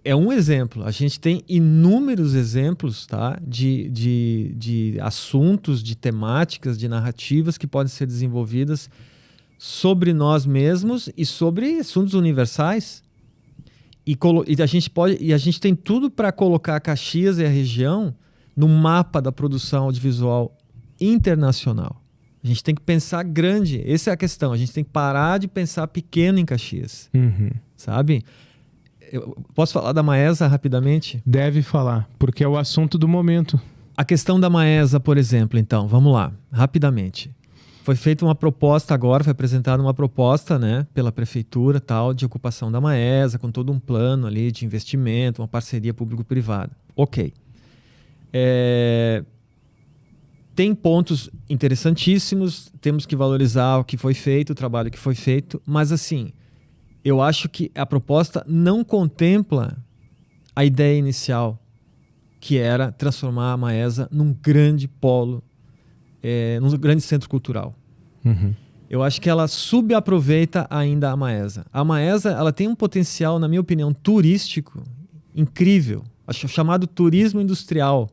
é um exemplo. A gente tem inúmeros exemplos, tá? de assuntos, de temáticas, de narrativas que podem ser desenvolvidas sobre nós mesmos e sobre assuntos universais. E a gente tem tudo para colocar Caxias e a região no mapa da produção audiovisual internacional. A gente tem que pensar grande. Essa é a questão. A gente tem que parar de pensar pequeno em Caxias. Sabe? Eu posso falar da Maesa rapidamente? Deve falar, porque é o assunto do momento. A questão da Maesa, por exemplo, então, vamos lá, rapidamente. Foi feita uma proposta agora, foi apresentada uma proposta, né, pela prefeitura, tal, de ocupação da Maesa, com todo um plano ali de investimento, uma parceria público-privada. Ok. Tem pontos interessantíssimos, temos que valorizar o que foi feito, o trabalho que foi feito, mas assim, eu acho que a proposta não contempla a ideia inicial, que era transformar a Maesa num grande polo, num grande centro cultural. Eu acho que ela subaproveita ainda a Maesa. A Maesa, ela tem um potencial, na minha opinião, turístico incrível, chamado turismo industrial.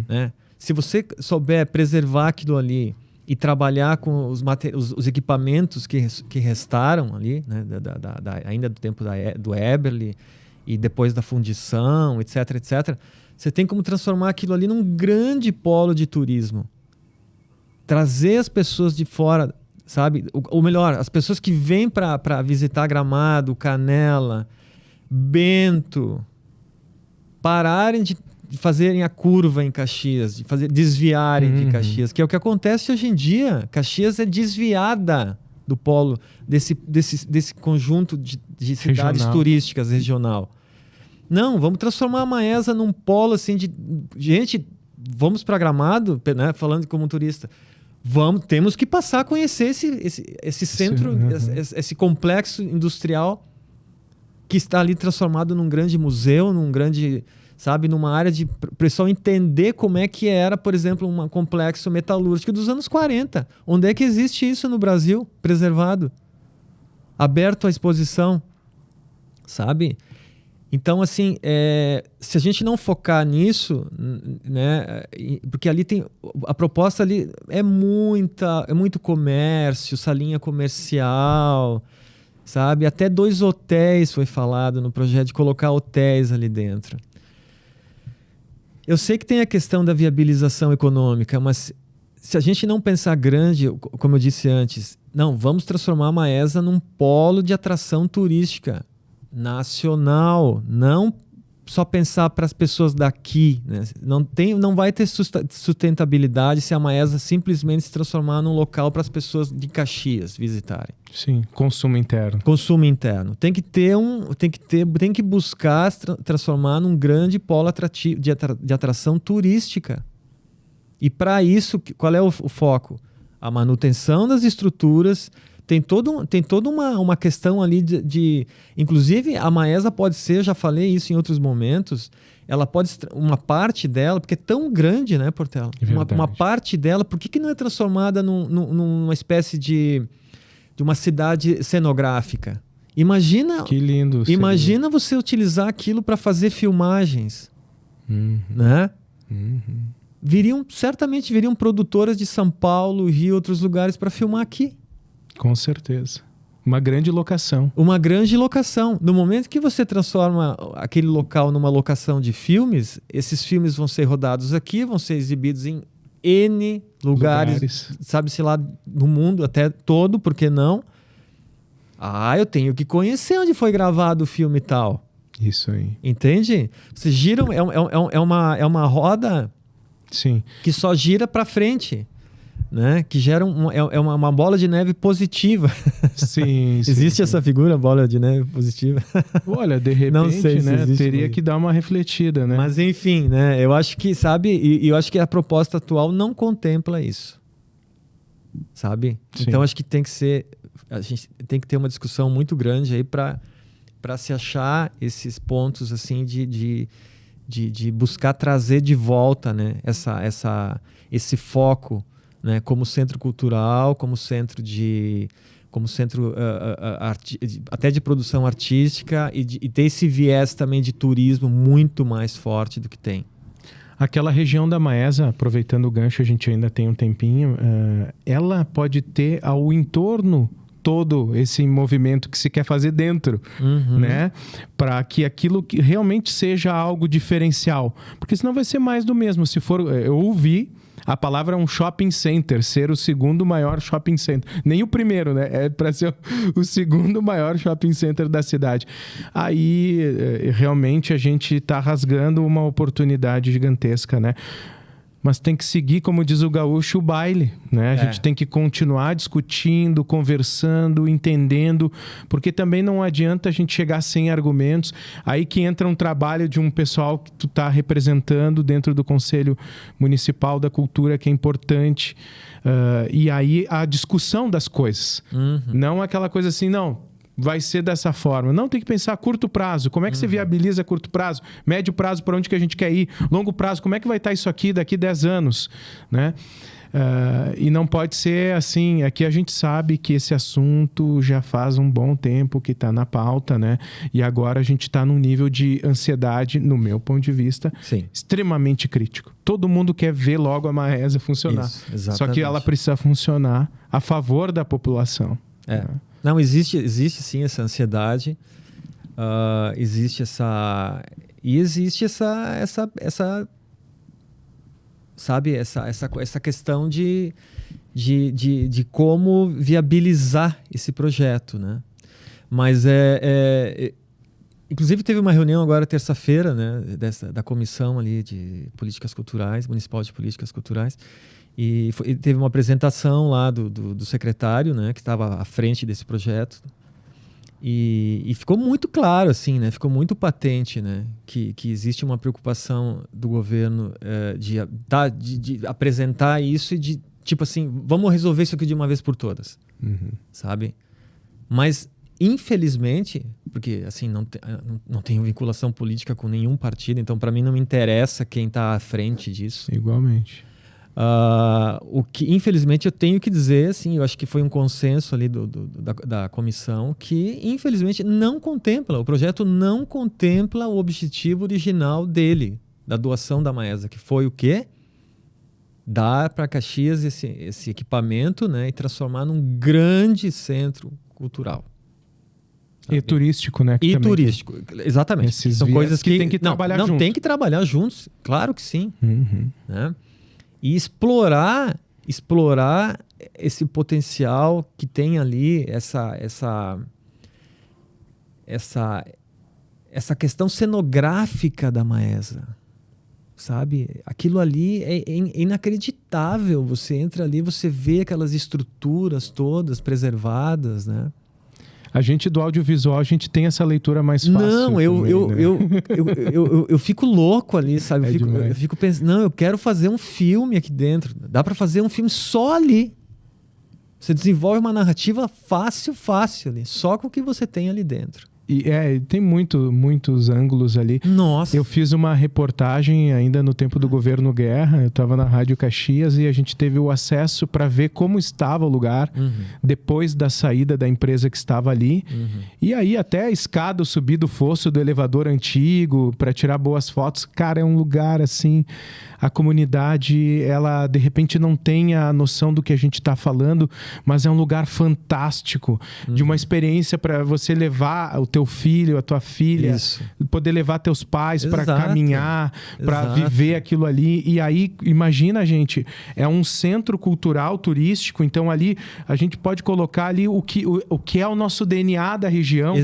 Né? Se você souber preservar aquilo ali e trabalhar com os equipamentos que restaram ali, né? Ainda do tempo do Eberle e depois da fundição, etc, etc, você tem como transformar aquilo ali num grande polo de turismo. Trazer as pessoas de fora, sabe? Ou melhor, as pessoas que vêm para visitar Gramado, Canela, Bento, pararem de fazerem a curva em Caxias, desviarem de Caxias, que é o que acontece hoje em dia. Caxias é desviada do polo desse conjunto de cidades turísticas regional. Não, vamos transformar a Maesa num polo assim de gente. Vamos para Gramado, né, falando como turista. Temos que passar a conhecer esse centro, esse complexo industrial que está ali transformado num grande museu, num grande, sabe, numa área de o pessoal entender como é que era, por exemplo, um complexo metalúrgico dos anos 40. Onde é que existe isso no Brasil, preservado, aberto à exposição, sabe? Então, assim, se a gente não focar nisso, né, porque ali tem a proposta ali é muito comércio, salinha comercial, sabe? Até 2 hotéis foi falado no projeto de colocar hotéis ali dentro. Eu sei que tem a questão da viabilização econômica, mas se a gente não pensar grande, como eu disse antes, não, vamos transformar a Maesa num polo de atração turística nacional, não só pensar para as pessoas daqui, né? Não vai ter sustentabilidade se a Maesa simplesmente se transformar num local para as pessoas de Caxias visitarem. Sim, consumo interno. Consumo interno. Tem que buscar transformar num grande polo atrativo de atração turística. E para isso, qual é o foco? A manutenção das estruturas. Tem toda uma questão ali de... Inclusive, a Maesa pode ser, já falei isso em outros momentos, ela pode... Uma parte dela, porque é tão grande, né, Portela? Uma parte dela, por que não é transformada numa espécie de uma cidade cenográfica? Imagina... Que lindo. Imagina você utilizar aquilo para fazer filmagens. Né? Certamente viriam produtoras de São Paulo, Rio e outros lugares para filmar aqui. Com certeza. Uma grande locação. Uma grande locação. No momento que você transforma aquele local numa locação de filmes, esses filmes vão ser rodados aqui, vão ser exibidos em N lugares. Sabe-se lá no mundo, até todo, por que não? Eu tenho que conhecer onde foi gravado o filme e tal. Isso aí. Entende? Você gira, é uma roda. Sim. Que só gira para frente. Né? Que gera uma bola de neve positiva. Sim. Existe essa figura, bola de neve positiva? Olha, de repente, não sei se né? existe, Teria que dar uma refletida, né? Mas enfim, né? Eu acho que, sabe, e eu acho que a proposta atual não contempla isso. Sabe? Sim. Então acho que tem que ser a gente tem que ter uma discussão muito grande aí para se achar esses pontos assim de buscar trazer de volta, né, esse foco, né, como centro cultural, como centro até de produção artística e ter esse viés também de turismo muito mais forte do que tem. Aquela região da Maesa, aproveitando o gancho, a gente ainda tem um tempinho, ela pode ter ao entorno todo esse movimento que se quer fazer dentro, né? Para que aquilo que realmente seja algo diferencial. Porque senão vai ser mais do mesmo. Se for, eu ouvi a palavra um shopping center, ser o segundo maior shopping center. Nem o primeiro, né? É para ser o segundo maior shopping center da cidade. Aí, realmente, a gente está rasgando uma oportunidade gigantesca, né? Mas tem que seguir, como diz o gaúcho, o baile, né? A gente tem que continuar discutindo, conversando, entendendo, porque também não adianta a gente chegar sem argumentos. Aí que entra um trabalho de um pessoal que tu está representando dentro do Conselho Municipal da Cultura, que é importante. E aí a discussão das coisas. Não aquela coisa assim, não, vai ser dessa forma. Não, tem que pensar a curto prazo. Como é que você viabiliza a curto prazo? Médio prazo, para onde que a gente quer ir? Longo prazo, como é que vai estar isso aqui daqui 10 anos? Né? E não pode ser assim. Aqui a gente sabe que esse assunto já faz um bom tempo que está na pauta, né? E agora a gente está num nível de ansiedade, no meu ponto de vista, extremamente crítico. Todo mundo quer ver logo a Maesa funcionar. Isso, só que ela precisa funcionar a favor da população. Né? Não, existe sim essa ansiedade, existe essa questão de como viabilizar esse projeto, né? Mas inclusive teve uma reunião agora terça-feira, né, da comissão ali de políticas culturais, municipal de políticas culturais. E teve uma apresentação lá do secretário, né, que estava à frente desse projeto. E ficou muito claro, assim, né, ficou muito patente, né, que existe uma preocupação do governo de apresentar isso e de, tipo assim, vamos resolver isso aqui de uma vez por todas, sabe? Mas, infelizmente, porque assim, não tenho vinculação política com nenhum partido, então para mim não me interessa quem está à frente disso. Igualmente. O que, infelizmente, eu tenho que dizer, assim, eu acho que foi um consenso ali da comissão que, infelizmente, o projeto não contempla o objetivo original dele, da doação da Maesa, que foi o quê? Dar para Caxias esse equipamento, né, e transformar num grande centro cultural. Sabe? E turístico, né? E turístico, exatamente. São coisas que tem que trabalhar juntos. Não, tem que trabalhar juntos, claro que sim. Né? E explorar esse potencial que tem ali, essa questão cenográfica da Maesa, sabe? Aquilo ali é inacreditável. Você entra ali, você vê aquelas estruturas todas preservadas, né? A gente do audiovisual, a gente tem essa leitura mais fácil. Não, eu fico louco ali, sabe? Eu fico pensando, não, eu quero fazer um filme aqui dentro. Dá para fazer um filme só ali. Você desenvolve uma narrativa fácil ali, só com o que você tem ali dentro. E tem muitos ângulos ali. Nossa. Eu fiz uma reportagem ainda no tempo do governo Guerra. Eu estava na Rádio Caxias e a gente teve o acesso para ver como estava o lugar depois da saída da empresa que estava ali. E aí até a escada, subir do fosso do elevador antigo para tirar boas fotos. Cara, é um lugar assim... A comunidade, ela de repente não tem a noção do que a gente está falando, mas é um lugar fantástico, de uma experiência para você levar o teu filho, a tua filha, poder levar teus pais para caminhar, para viver aquilo ali. E aí, imagina, gente, é um centro cultural turístico, então ali a gente pode colocar ali o que é o nosso DNA da região,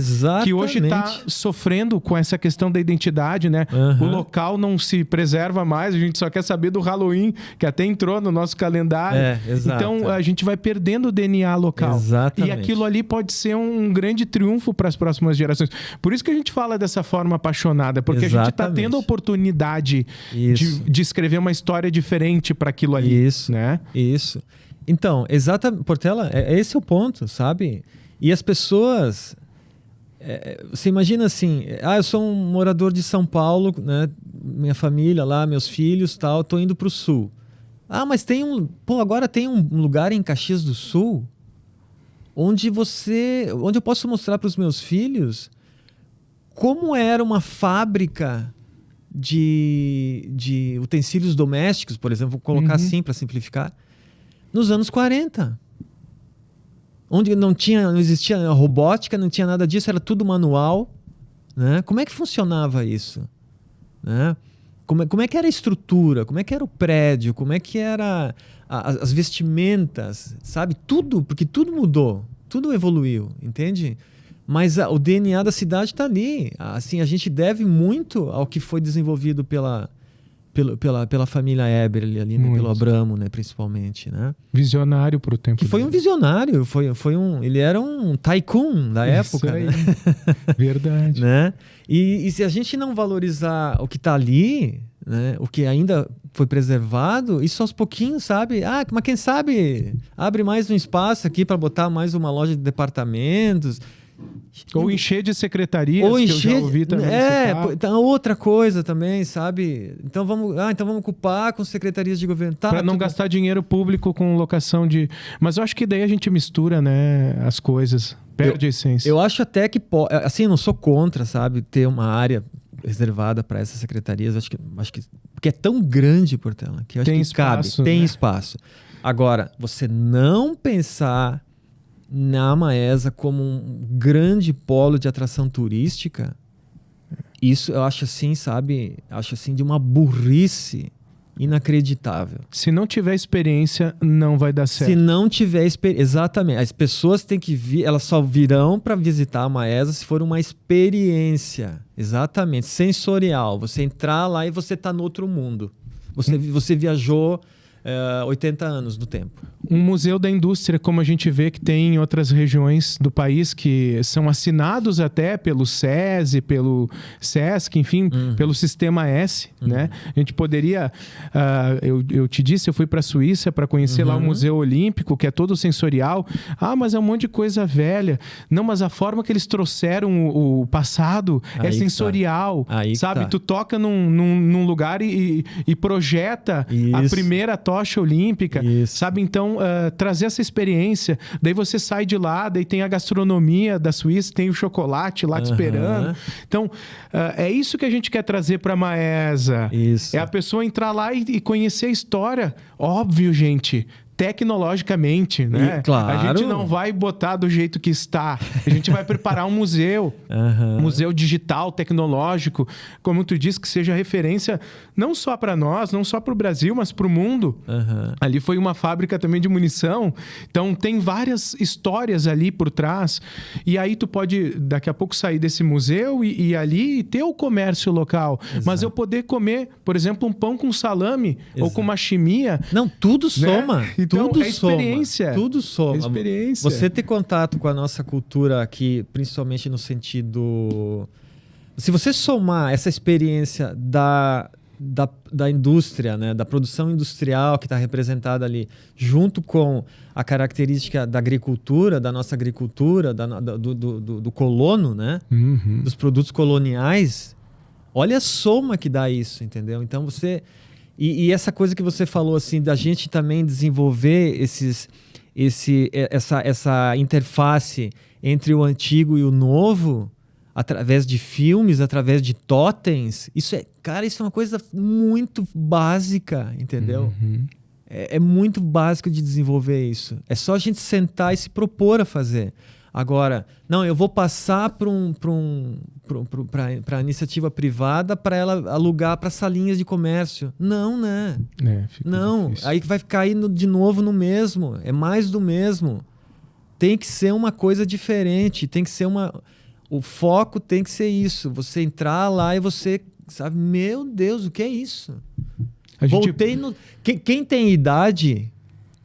que hoje está sofrendo com essa questão da identidade, né? O local não se preserva mais, a gente só quer saber do Halloween, que até entrou no nosso calendário. Então a gente vai perdendo o DNA local. Exatamente. E aquilo ali pode ser um grande triunfo para as próximas gerações. Por isso que a gente fala dessa forma apaixonada, porque a gente está tendo a oportunidade de escrever uma história diferente para aquilo ali. Isso. Então, exatamente, Portela, esse é o ponto, sabe? E as pessoas... você imagina assim, eu sou um morador de São Paulo, né? Minha família lá, meus filhos, tal, tô indo pro sul. Mas agora tem um lugar em Caxias do Sul onde eu posso mostrar para os meus filhos como era uma fábrica de utensílios domésticos, por exemplo, vou colocar assim para simplificar, nos anos 40. Onde não existia robótica, não tinha nada disso, era tudo manual, né? Como é que funcionava isso? Né? Como é que era a estrutura? Como é que era o prédio? Como é que era as vestimentas? Sabe? Tudo, porque tudo mudou, tudo evoluiu, entende? Mas o DNA da cidade está ali. Assim, a gente deve muito ao que foi desenvolvido pela família Eberle ali, né? Pelo Abramo, né? Principalmente, né? Visionário para o tempo. Que foi um visionário, ele era um tycoon da época, aí. Né? Verdade. Né? E se a gente não valorizar o que está ali, né? O que ainda foi preservado, isso aos pouquinhos, sabe? Mas quem sabe abre mais um espaço aqui para botar mais uma loja de departamentos. Ou encher de secretarias, que eu já ouvi também. Outra coisa também, sabe? Então vamos ocupar com secretarias de governo. Para não gastar dinheiro público com locação de... Mas eu acho que daí a gente mistura, né, as coisas. Perde a essência. Eu acho até que... Assim, eu não sou contra, sabe? Ter uma área reservada para essas secretarias. Acho que porque é tão grande, Portela, que eu acho que espaço, cabe. Tem espaço. Agora, você não pensar na Maesa como um grande polo de atração turística, isso eu acho assim, sabe? Acho assim de uma burrice inacreditável. Se não tiver experiência, não vai dar certo. Se não tiver experiência, exatamente. As pessoas têm que vir, elas só virão para visitar a Maesa se for uma experiência, exatamente, sensorial. Você entrar lá e você tá no outro mundo. Você viajou 80 anos no tempo. Um museu da indústria, como a gente vê que tem em outras regiões do país, que são assinados até pelo SESI, pelo SESC, enfim, pelo Sistema S, né? A gente poderia... eu te disse, eu fui para a Suíça para conhecer lá o Museu Olímpico, que é todo sensorial. Mas é um monte de coisa velha. Não, mas a forma que eles trouxeram o passado é sensorial, sabe? Tu toca num lugar e projeta a primeira tocha olímpica, sabe? Então, trazer essa experiência, daí você sai de lá, daí tem a gastronomia da Suíça, tem o chocolate lá te esperando. Então, é isso que a gente quer trazer para Maesa. Isso. É a pessoa entrar lá e conhecer a história. Óbvio, gente, tecnologicamente, né? Claro. A gente não vai botar do jeito que está. A gente vai preparar um museu. Museu digital, tecnológico. Como tu disse, que seja referência não só para nós, não só para o Brasil, mas para o mundo. Ali foi uma fábrica também de munição. Então, tem várias histórias ali por trás. E aí tu pode, daqui a pouco, sair desse museu e ali ter o comércio local. Exato. Mas eu poder comer, por exemplo, um pão com salame ou com uma chimia. Não, tudo soma. Né? Então, tudo é experiência. Soma. Tudo soma. É experiência. Você ter contato com a nossa cultura aqui, principalmente no sentido... Se você somar essa experiência da indústria, né, da produção industrial que está representada ali, junto com a característica da agricultura, da nossa agricultura, do colono, né, dos produtos coloniais, olha a soma que dá isso, entendeu? Então você... E essa coisa que você falou, assim, da gente também desenvolver essa interface entre o antigo e o novo, através de filmes, através de totens, isso é uma coisa muito básica, entendeu? É muito básico de desenvolver isso. É só a gente sentar e se propor a fazer. Agora, não, eu vou passar para a iniciativa privada para ela alugar para salinhas de comércio. Não, né? Não, difícil. Aí vai cair de novo no mesmo. É mais do mesmo. Tem que ser uma coisa diferente. Tem que ser o foco tem que ser isso. Você entrar lá e você sabe, meu Deus, o que é isso? Voltei no... Quem tem idade,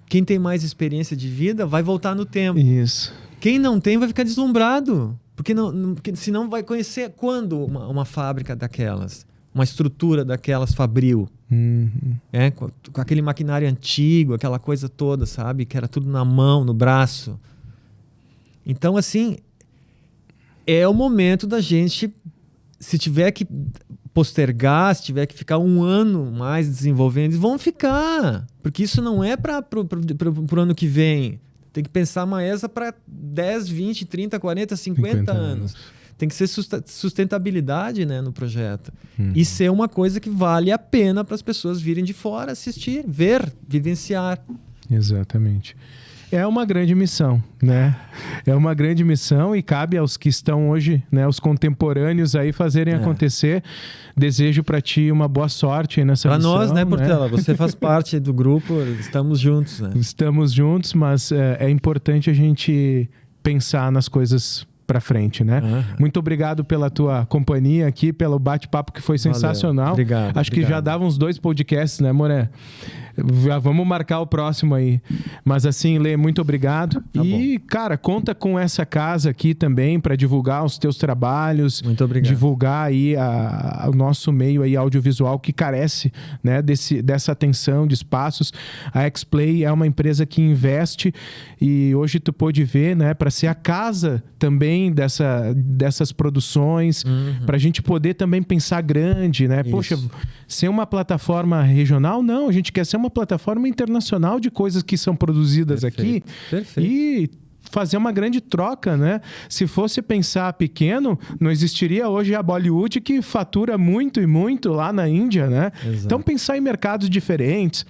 quem tem mais experiência de vida, vai voltar no tempo. Isso. Quem não tem vai ficar deslumbrado. Porque senão vai conhecer quando uma fábrica daquelas, uma estrutura daquelas fabril. Com aquele maquinário antigo, aquela coisa toda, sabe? Que era tudo na mão, no braço. Então, assim, é o momento da gente, se tiver que postergar, se tiver que ficar um ano mais desenvolvendo, eles vão ficar. Porque isso não é para o ano que vem. Tem que pensar a Maesa para 10, 20, 30, 40, 50 anos. Tem que ser sustentabilidade, né, no projeto. E ser uma coisa que vale a pena para as pessoas virem de fora, assistir, ver, vivenciar. Exatamente. É uma grande missão, né? É uma grande missão e cabe aos que estão hoje, né, os contemporâneos aí fazerem acontecer. Desejo para ti uma boa sorte aí nessa missão. Para nós, né, Portela? Você faz parte do grupo, estamos juntos, né? Estamos juntos, mas é importante a gente pensar nas coisas para frente, né? Muito obrigado pela tua companhia aqui, pelo bate-papo que foi sensacional. Obrigado. Acho que já dava uns 2 podcasts, né, Moré? Já vamos marcar o próximo aí. Mas assim, Lê, muito obrigado. Cara, conta com essa casa aqui também para divulgar os teus trabalhos. Muito obrigado. Divulgar aí o nosso meio aí audiovisual que carece, né, dessa atenção de espaços. A X-Play é uma empresa que investe e hoje tu pôde ver, né, para ser a casa também dessas produções, para a gente poder também pensar grande, né? Isso. Poxa, ser uma plataforma regional? Não, a gente quer ser uma plataforma internacional de coisas que são produzidas aqui. Perfeito. E fazer uma grande troca, né? Se fosse pensar pequeno, não existiria hoje a Bollywood que fatura muito e muito lá na Índia, né? Exato. Então pensar em mercados diferentes.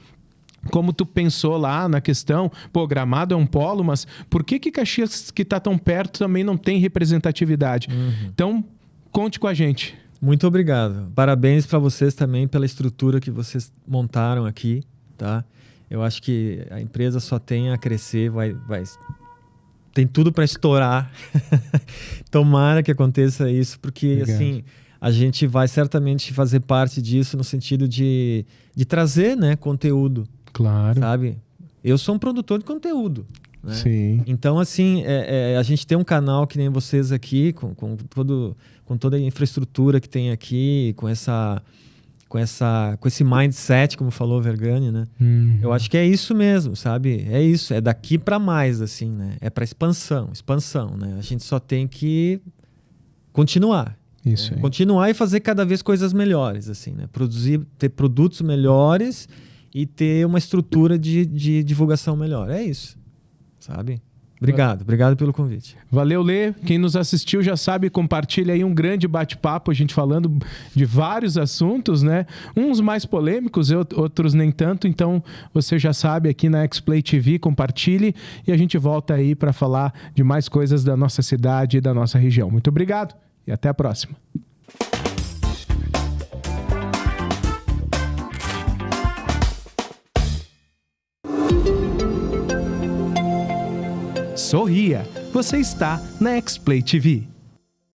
Como tu pensou lá na questão, pô, Gramado é um polo, mas por que Caxias, que está tão perto, também não tem representatividade? Então, conte com a gente. Muito obrigado. Parabéns para vocês também pela estrutura que vocês montaram aqui, tá? Eu acho que a empresa só tem a crescer, tem tudo para estourar. Tomara que aconteça isso, porque assim, a gente vai certamente fazer parte disso no sentido de trazer, né, conteúdo. Claro. Sabe? Eu sou um produtor de conteúdo. Né? Sim. Então, assim, a gente tem um canal que nem vocês aqui, com toda a infraestrutura que tem aqui, com esse mindset, como falou o Vergani, né? Eu acho que é isso mesmo, sabe? É isso, é daqui para mais, assim, né? É para expansão, né? A gente só tem que continuar. Isso aí. Continuar e fazer cada vez coisas melhores, assim, né? Ter produtos melhores e ter uma estrutura de divulgação melhor. É isso, sabe? Obrigado pelo convite. Valeu, Lê. Quem nos assistiu já sabe, compartilha aí um grande bate-papo, a gente falando de vários assuntos, né? Uns mais polêmicos, outros nem tanto. Então, você já sabe, aqui na X-Play TV, compartilhe e a gente volta aí para falar de mais coisas da nossa cidade e da nossa região. Muito obrigado e até a próxima. Sorria, você está na X-Play TV.